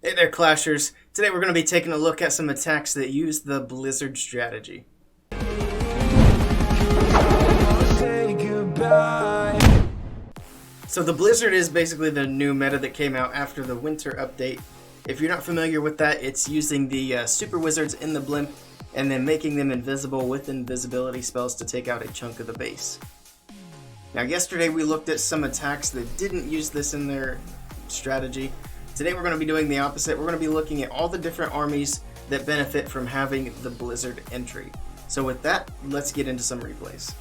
Hey there, Clashers. Today we're going to be taking a look at some attacks that use the Blizzard strategy. So the Blizzard is basically the new meta that came out after the winter update. If you're not familiar with that, it's using the super wizards in the blimp and then making them invisible with invisibility spells to take out a chunk of the base. Now yesterday we looked at some attacks that didn't use this in their strategy. Today we're going to be doing the opposite. We're going to be looking at all the different armies that benefit from having the Blizzard entry. So with that, let's get into some replays.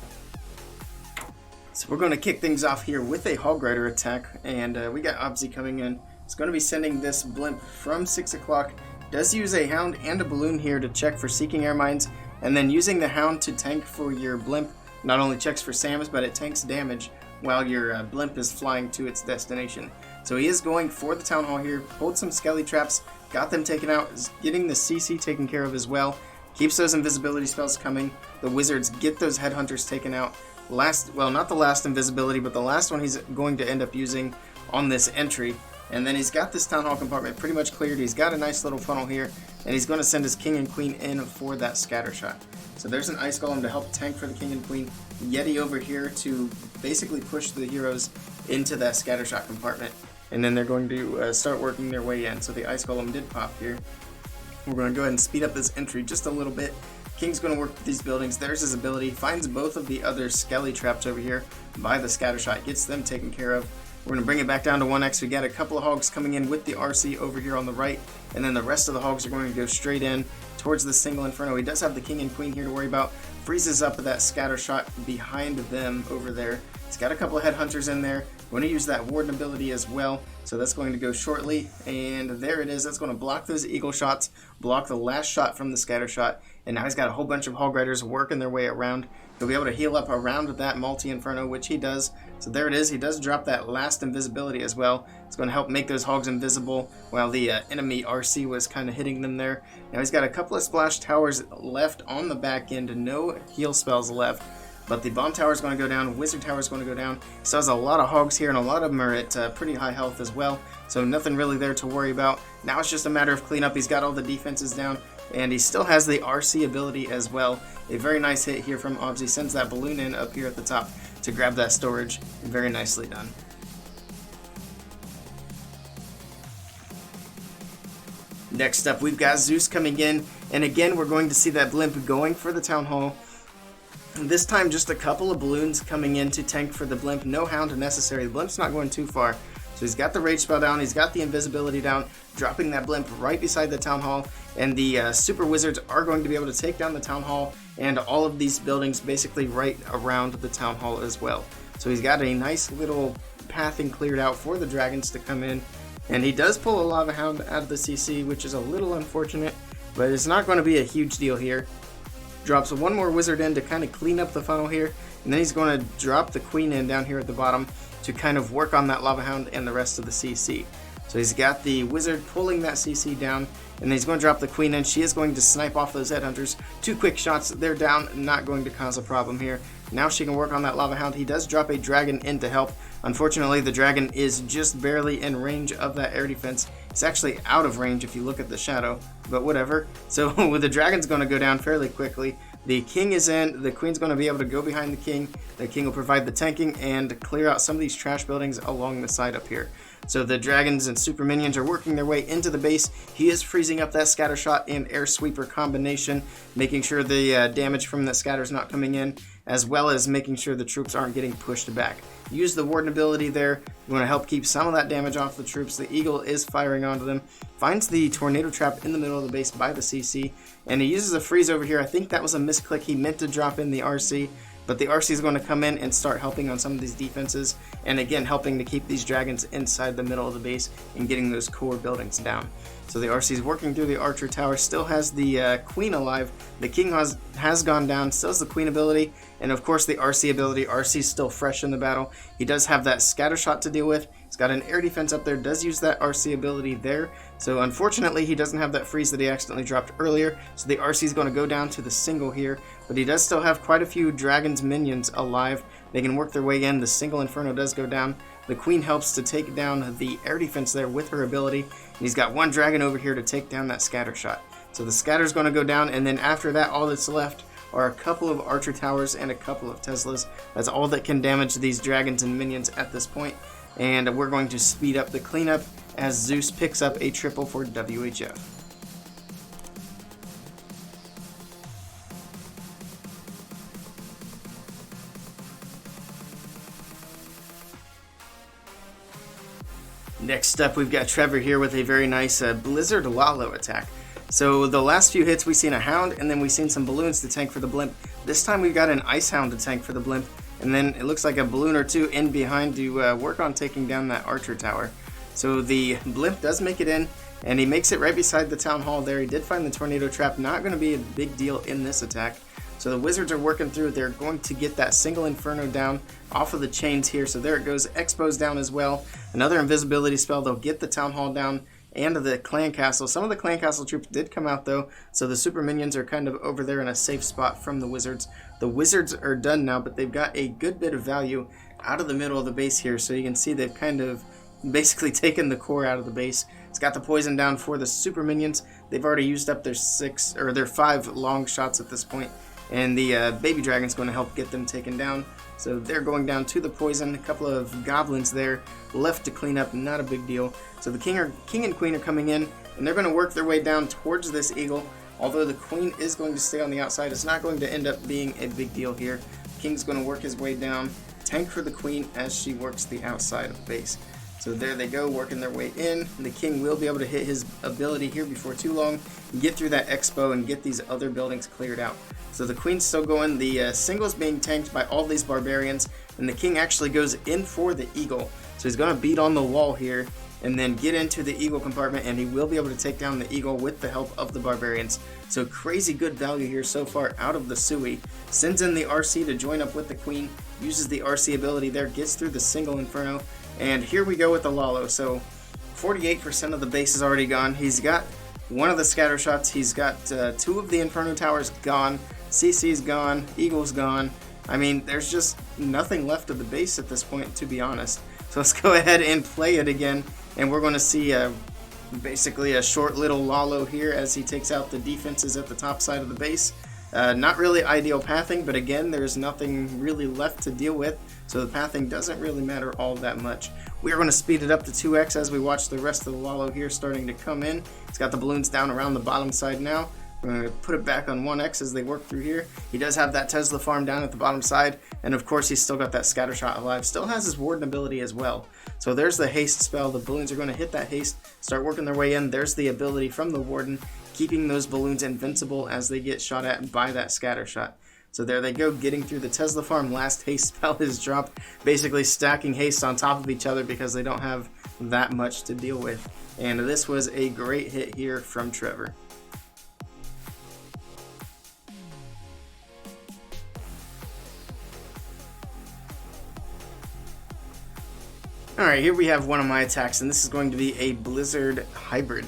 So we're going to kick things off here with a Hog Rider attack, and we got Obzi coming in. It's going to be sending this blimp from 6 o'clock. Does use a Hound and a Balloon here to check for Seeking Air Mines, and then using the Hound to tank for your blimp. Not only checks for SAMs, but it tanks damage while your blimp is flying to its destination. So he is going for the Town Hall here, pulled some Skelly Traps, got them taken out, is getting the CC taken care of as well, keeps those invisibility spells coming, the wizards get those headhunters taken out. Not the last invisibility, but the last one he's going to end up using on this entry. And then he's got this Town Hall compartment pretty much cleared. He's got a nice little funnel here, and he's going to send his King and Queen in for that scatter shot. So there's an Ice Golem to help tank for the King and Queen. Yeti over here to basically push the heroes into that scatter shot compartment. And then they're going to start working their way in. So the Ice Golem did pop here. We're going to go ahead and speed up this entry just a little bit. King's going to work with these buildings. There's his ability. Finds both of the other Skelly Traps over here by the scatter shot. Gets them taken care of. We're going to bring it back down to 1x. We got a couple of Hogs coming in with the RC over here on the right. And then the rest of the Hogs are going to go straight in towards the single Inferno. He does have the King and Queen here to worry about. Freezes up that scatter shot behind them over there. He's got a couple of Headhunters in there. We're going to use that Warden ability as well. So that's going to go shortly. And there it is. That's going to block those Eagle shots. Block the last shot from the scatter shot. And now he's got a whole bunch of Hog Riders working their way around. He'll be able to heal up around that multi-Inferno, which he does. So there it is. He does drop that last invisibility as well. It's going to help make those Hogs invisible while the enemy RC was kind of hitting them there. Now he's got a couple of Splash Towers left on the back end. No heal spells left. But the Bomb Tower is going to go down. Wizard Tower is going to go down. So has a lot of Hogs here, and a lot of them are at pretty high health as well. So nothing really there to worry about. Now it's just a matter of cleanup. He's got all the defenses down. And he still has the RC ability as well. A very nice hit here from Obzi. Sends that balloon in up here at the top to grab that storage. Very nicely done. Next up, we've got Zeus coming in. And again, we're going to see that blimp going for the Town Hall. This time, just a couple of balloons coming in to tank for the blimp. No Hound necessary. The blimp's not going too far. So he's got the Rage Spell down, he's got the Invisibility down, dropping that blimp right beside the Town Hall, and the Super Wizards are going to be able to take down the Town Hall and all of these buildings basically right around the Town Hall as well. So he's got a nice little pathing cleared out for the Dragons to come in, and he does pull a Lava Hound out of the CC, which is a little unfortunate, but it's not going to be a huge deal here. Drops one more Wizard in to kind of clean up the funnel here, and then he's going to drop the Queen in down here at the bottom to kind of work on that Lava Hound and the rest of the CC. So he's got the Wizard pulling that CC down, and then he's going to drop the Queen in. She is going to snipe off those Headhunters. 2 quick shots, they're down, not going to cause a problem here. Now she can work on that Lava Hound. He does drop a Dragon in to help. Unfortunately, the Dragon is just barely in range of that air defense. It's actually out of range if you look at the shadow, but whatever. So with the Dragon's going to go down fairly quickly. The King is in, the Queen's going to be able to go behind the King. The King will provide the tanking and clear out some of these trash buildings along the side up here. So the Dragons and Super Minions are working their way into the base. He is freezing up that Scatter Shot and Air Sweeper combination, making sure the damage from that scatter is not coming in, as well as making sure the troops aren't getting pushed back. Use the Warden ability there. You want to help keep some of that damage off the troops. The Eagle is firing onto them. Finds the Tornado Trap in the middle of the base by the CC, and he uses a freeze over here. I think that was a misclick. He meant to drop in the RC, but the RC is going to come in and start helping on some of these defenses, and again helping to keep these Dragons inside the middle of the base and getting those core buildings down. So the RC is working through the Archer Tower, still has the Queen alive. The King has gone down, still has the Queen ability, and of course the RC ability. RC is still fresh in the battle. He does have that Scatter Shot to deal with. He's got an air defense up there, does use that RC ability there. So unfortunately he doesn't have that freeze that he accidentally dropped earlier. So the RC is going to go down to the single here, but he does still have quite a few Dragons minions alive. They can work their way in. The single Inferno does go down. The Queen helps to take down the air defense there with her ability, And he's got one dragon over here to take down that scatter shot. So the scatter's going to go down, and then after that, all that's left are a couple of archer towers and a couple of Teslas. That's all that can damage these dragons and minions at this point. And we're going to speed up the cleanup as Zeus picks up a triple for WHF. Next up, we've got Trevor here with a very nice Blizzard Lalo attack. So the last few hits we've seen a Hound, and then we've seen some balloons to tank for the blimp. This time we've got an Ice Hound to tank for the blimp, and then it looks like a balloon or two in behind to work on taking down that archer tower. So the blimp does make it in, and he makes it right beside the town hall there. He did find the tornado trap, not going to be a big deal in this attack. So the wizards are working through. They're going to get that single inferno down off of the chains here. So there it goes. Expo's down as well. Another invisibility spell. They'll get the town hall down and the clan castle. Some of the clan castle troops did come out though. So the super minions are kind of over there in a safe spot from the wizards. The wizards are done now, but they've got a good bit of value out of the middle of the base here. So you can see they've kind of basically taken the core out of the base. It's got the poison down for the super minions. They've already used up their 5 long shots at this point. And the baby dragon's going to help get them taken down. So they're going down to the poison. A couple of goblins there left to clean up, not a big deal. So the king and queen are coming in, and they're going to work their way down towards this eagle. Although the queen is going to stay on the outside, it's not going to end up being a big deal here. The king's going to work his way down, tank for the queen as she works the outside of base. So there they go, working their way in. The king will be able to hit his ability here before too long, get through that expo and get these other buildings cleared out. So the queen's still going, the single's being tanked by all these barbarians, and the king actually goes in for the eagle. So he's going to beat on the wall here and then get into the eagle compartment, and he will be able to take down the eagle with the help of the barbarians. So crazy good value here so far out of the Sui. Sends in the RC to join up with the queen, uses the RC ability there, gets through the single inferno, and here we go with the Lalo. So 48% of the base is already gone. He's got one of the scatter shots, he's got 2 of the inferno towers gone, CC's gone, eagle's gone. I mean, there's just nothing left of the base at this point, to be honest. So let's go ahead and play it again, and we're going to see basically a short little Lalo here as he takes out the defenses at the top side of the base. Not really ideal pathing, but again, there's nothing really left to deal with, so the pathing doesn't really matter all that much. We are going to speed it up to 2x as we watch the rest of the Lalo here starting to come in. It's got the balloons down around the bottom side now. We're going to put it back on 1x as they work through here. He does have that Tesla farm down at the bottom side, and of course he's still got that scatter shot alive. Still has his warden ability as well. So there's the haste spell. The balloons are going to hit that haste, start working their way in. There's the ability from the warden, keeping those balloons invincible as they get shot at by that scatter shot. So there they go, getting through the Tesla farm. Last haste spell is dropped, basically stacking haste on top of each other because they don't have that much to deal with. And this was a great hit here from Trevor. Alright, here we have one of my attacks, and this is going to be a Blizzard hybrid.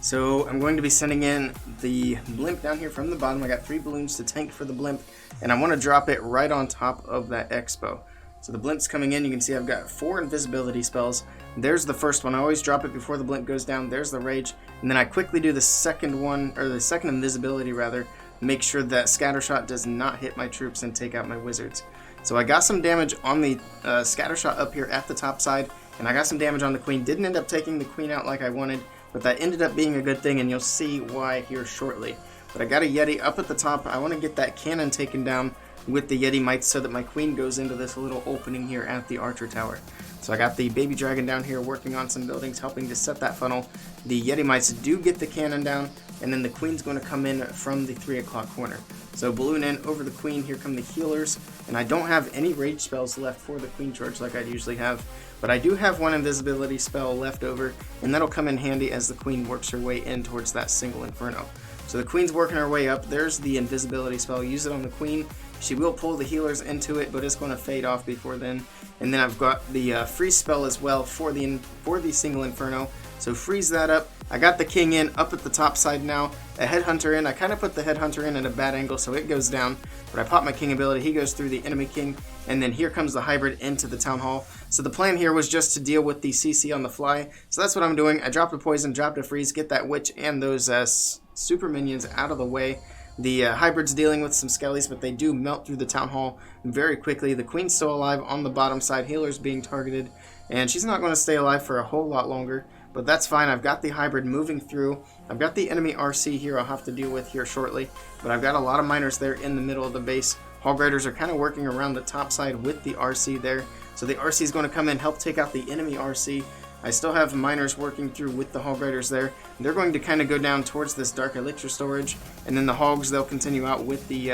So I'm going to be sending in the blimp down here from the bottom. I got 3 balloons to tank for the blimp, and I want to drop it right on top of that expo. So the blimp's coming in. You can see I've got 4 invisibility spells. There's the first one. I always drop it before the blimp goes down. There's the rage, and then I quickly do the second one, or the second invisibility rather, make sure that scatter shot does not hit my troops and take out my wizards. So I got some damage on the scatter shot up here at the top side, and I got some damage on the queen. Didn't end up taking the queen out like I wanted, but that ended up being a good thing, and you'll see why here shortly. But I got a Yeti up at the top. I want to get that cannon taken down with the Yeti mites so that my queen goes into this little opening here at the archer tower. So I got the baby dragon down here working on some buildings, helping to set that funnel. The Yeti mites do get the cannon down, and then the queen's going to come in from the 3 o'clock corner. So balloon in over the queen. Here come the healers, and I don't have any rage spells left for the queen charge like I usually have, but I do have 1 invisibility spell left over, and that'll come in handy as the queen works her way in towards that single inferno. So the queen's working her way up. There's the invisibility spell. Use it on the queen. She will pull the healers into it, but it's going to fade off before then. And then I've got the freeze spell as well for the single inferno. So freeze that up, I got the king in up at the top side now, a headhunter in. I kind of put the headhunter in at a bad angle so it goes down, but I pop my king ability, he goes through the enemy king, and then here comes the hybrid into the town hall. So the plan here was just to deal with the CC on the fly, so that's what I'm doing. I dropped a poison, dropped a freeze, get that witch and those super minions out of the way. The hybrid's dealing with some skellies, but they do melt through the town hall very quickly. The queen's still alive on the bottom side, healer's being targeted, and she's not going to stay alive for a whole lot longer. But that's fine. I've got the hybrid moving through. I've got the enemy RC here I'll have to deal with here shortly. But I've got a lot of miners there in the middle of the base. Hog Riders are kind of working around the top side with the RC there. So the RC is going to come in, help take out the enemy RC. I still have miners working through with the Hog Riders there. They're going to kind of go down towards this dark elixir storage. And then the Hogs, they'll continue out with the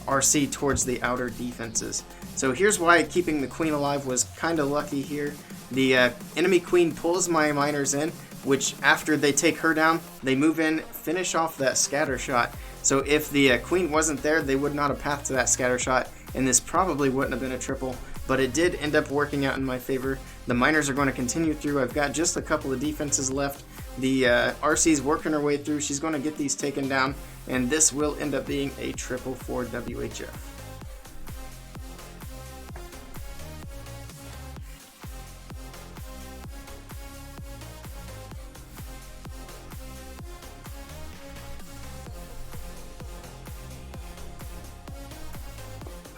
RC towards the outer defenses. So here's why keeping the queen alive was kind of lucky here. The enemy queen pulls my miners in, which after they take her down, they move in, finish off that scatter shot. So if the queen wasn't there, they would not have pathed to that scatter shot, and this probably wouldn't have been a triple, but it did end up working out in my favor. The miners are going to continue through. I've got just a couple of defenses left. The RC's working her way through. She's going to get these taken down, and this will end up being a triple for WHF.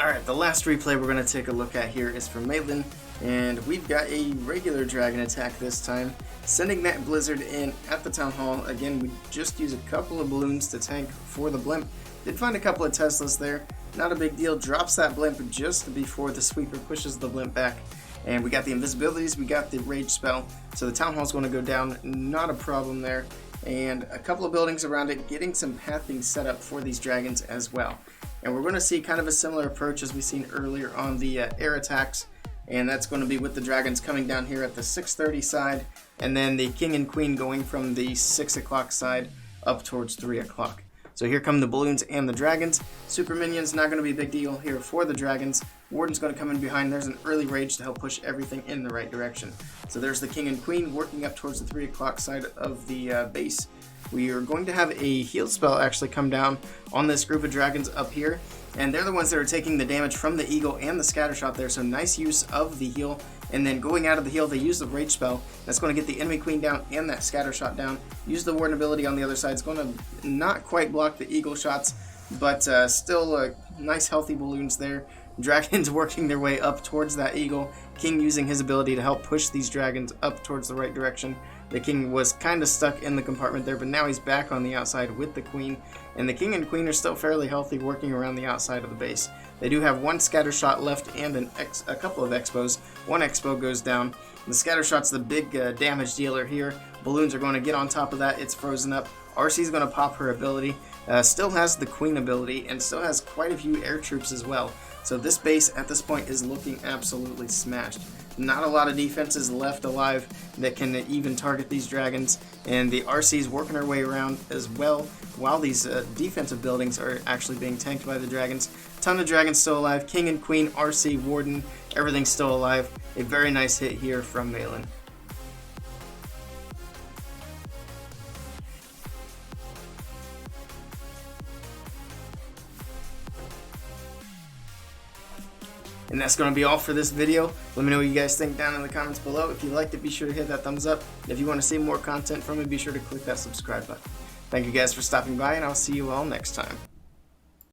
Alright, the last replay we're going to take a look at here is from Malin, and we've got a regular dragon attack this time, sending that blizzard in at the town hall. Again, we just use a couple of balloons to tank for the blimp. Did find a couple of Teslas there, not a big deal. Drops that blimp just before the sweeper pushes the blimp back. And we got the invisibilities, we got the rage spell, so the town hall's going to go down, not a problem there. And a couple of buildings around it, getting some pathing set up for these dragons as well. And we're going to see kind of a similar approach as we've seen earlier on the air attacks, and that's going to be with the dragons coming down here at the 6:30 side, and then the king and queen going from the 6 o'clock side up towards 3 o'clock. So here come the balloons and the dragons. Super minions, not going to be a big deal here for the dragons. Warden's going to come in behind. There's an early rage to help push everything in the right direction. So there's the king and queen working up towards the 3 o'clock side of the base. We are going to have a heal spell actually come down on this group of dragons up here, and they're the ones that are taking the damage from the eagle and the scatter shot there, so nice use of the heal. And then going out of the heal, they use the rage spell. That's going to get the enemy queen down and that scatter shot down. Use the warden ability on the other side. It's going to not quite block the eagle shots, but still nice healthy balloons there. Dragons working their way up towards that eagle. King using his ability to help push these dragons up towards the right direction. The king was kind of stuck in the compartment there, but now he's back on the outside with the queen. And the king and queen are still fairly healthy working around the outside of the base. They do have one scatter shot left and a couple of expos. One expo goes down. The scatter shot's the big damage dealer here. Balloons are going to get on top of that. It's frozen up. RC's going to pop her ability. Still has the queen ability and still has quite a few air troops as well. So this base at this point is looking absolutely smashed. Not a lot of defenses left alive that can even target these dragons, and the RC's working her way around as well while these defensive buildings are actually being tanked by the dragons. Ton of dragons still alive. King and queen, RC, warden, everything's still alive. A very nice hit here from Malin. And that's going to be all for this video. Let me know what you guys think down in the comments below. If you liked it, be sure to hit that thumbs up. If you want to see more content from me, be sure to click that subscribe button. Thank you guys for stopping by, and I'll see you all next time.